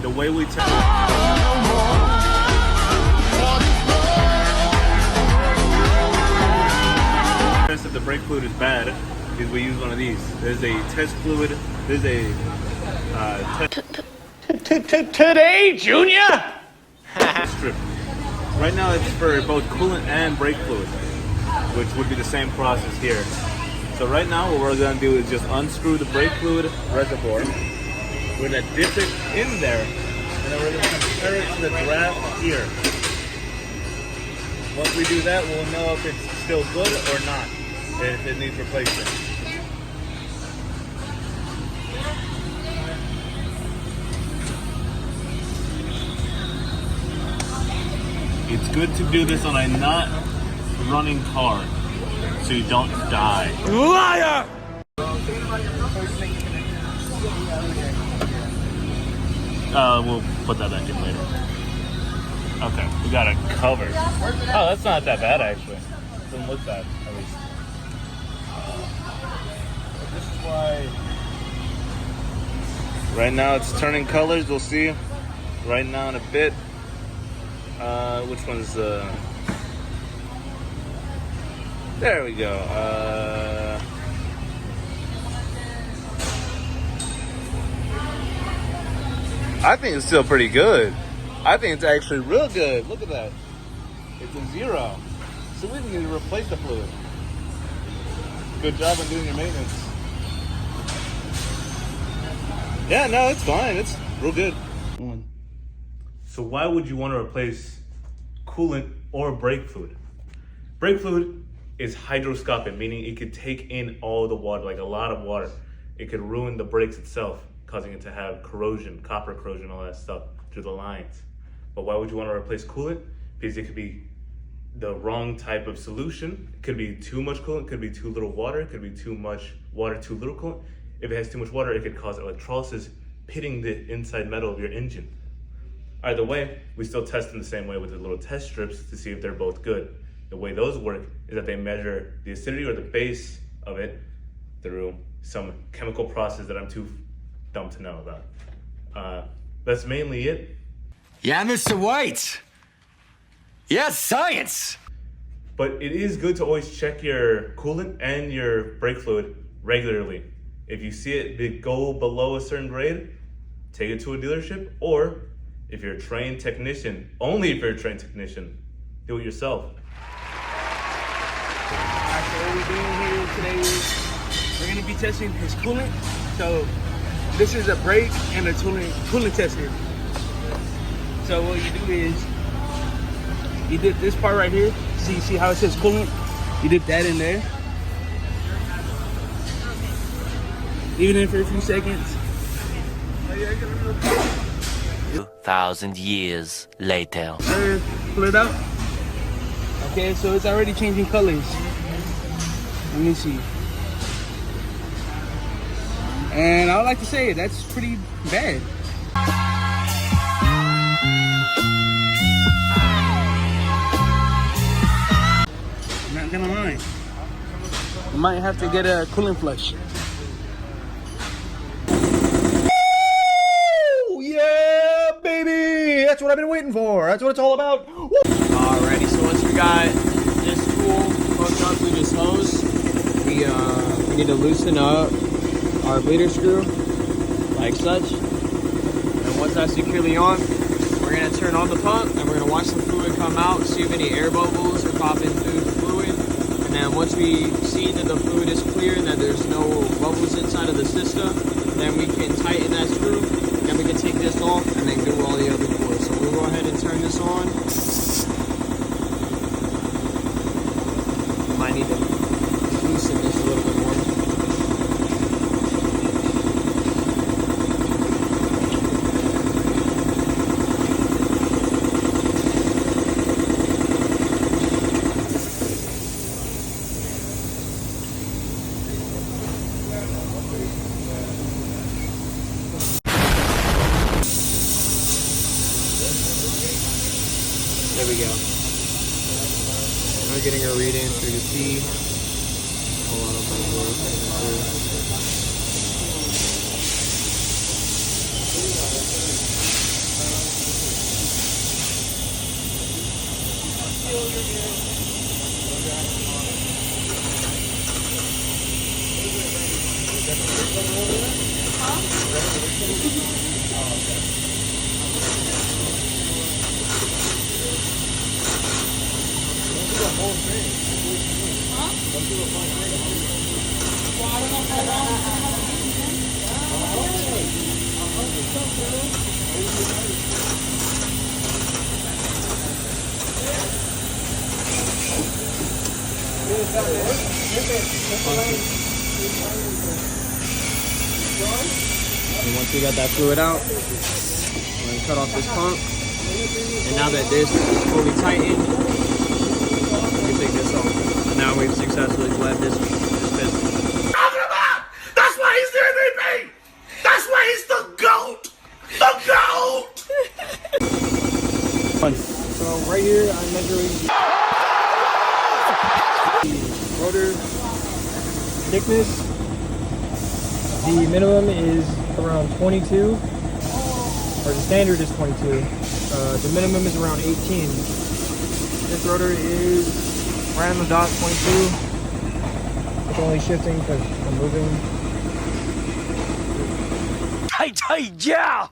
the way we test if the brake fluid is bad is we use one of these. There's a test fluid. There's a Today, Junior. strip. Right now it's for both coolant and brake fluid, which would be the same process here. So right now what we're gonna do is just unscrew the brake fluid reservoir. We're gonna dip it in there, and then we're gonna compare it to the draft here. Once we do that, we'll know if it's still good or not, and if it needs replacement. It's good to do this on a not running car, so you don't die. Liar! We'll put that back in later. Okay, we got it covered. Oh, that's not that bad actually. Doesn't look bad, at least. This is why. Right now it's turning colors. We'll see. Right now in a bit. Which one's there we go. I think it's still pretty good. I think it's actually real good. Look at that. It's a 0. So we need to replace the fluid. Good job on doing your maintenance. Yeah, no, it's fine. It's real good. So why would you want to replace coolant or brake fluid? Brake fluid is hydroscopic, meaning it could take in all the water, like a lot of water. It could ruin the brakes itself, causing it to have corrosion, copper corrosion, all that stuff through the lines. But why would you want to replace coolant? Because it could be the wrong type of solution. It could be too much coolant, it could be too little water, it could be too much water, too little coolant. If it has too much water, it could cause electrolysis, pitting the inside metal of your engine. Either way, we still test them the same way with the little test strips to see if they're both good. The way those work is that they measure the acidity or the base of it through some chemical process that I'm too dumb to know about. That's mainly it. Yeah, Mr. White. Yes, science. But it is good to always check your coolant and your brake fluid regularly. If you see it go below a certain grade, take it to a dealership, or if you're a trained technician, only if you're a trained technician, do it yourself. Alright, so what we're doing here today is we're going to be testing his coolant. So this is a brake and a coolant tester. So what you do is you dip this part right here. See how it says coolant? You dip that in there. Leave it in for a few seconds. 2,000 years later. Pull it out. Okay, so it's already changing colors. Let me see. And I would like to say that's pretty bad. I'm not gonna lie. You might have to get a coolant flush. Yeah, baby. That's what I've been waiting for. That's what it's all about. Woo. Alrighty, so once we got this tool hooked up to this hose, we need to loosen up our bleeder screw, like such. And once that's securely on, we're gonna turn on the pump and we're gonna watch the fluid come out, see if any air bubbles are popping through the fluid. And then once we see that the fluid is clear and that there's no bubbles inside of the system, then we can tighten that screw. Then we can take this off and then do all the other cores. So we'll go ahead and turn this on. Might need to loosen this a little bit more. There we go. We're getting a reading through the T. Hold on, I'm And once we got that fluid out, we're gonna cut off this pump. And now that this is fully tightened, we take this off. Now we've successfully bled this piston. That's why he's the MVP! That's why he's the GOAT! The GOAT! So right here, I'm measuring the rotor thickness. The minimum is around 22, or the standard is 22. The minimum is around 18. This rotor is right on the dot, 22. It's only shifting because I'm moving. Hey, yeah!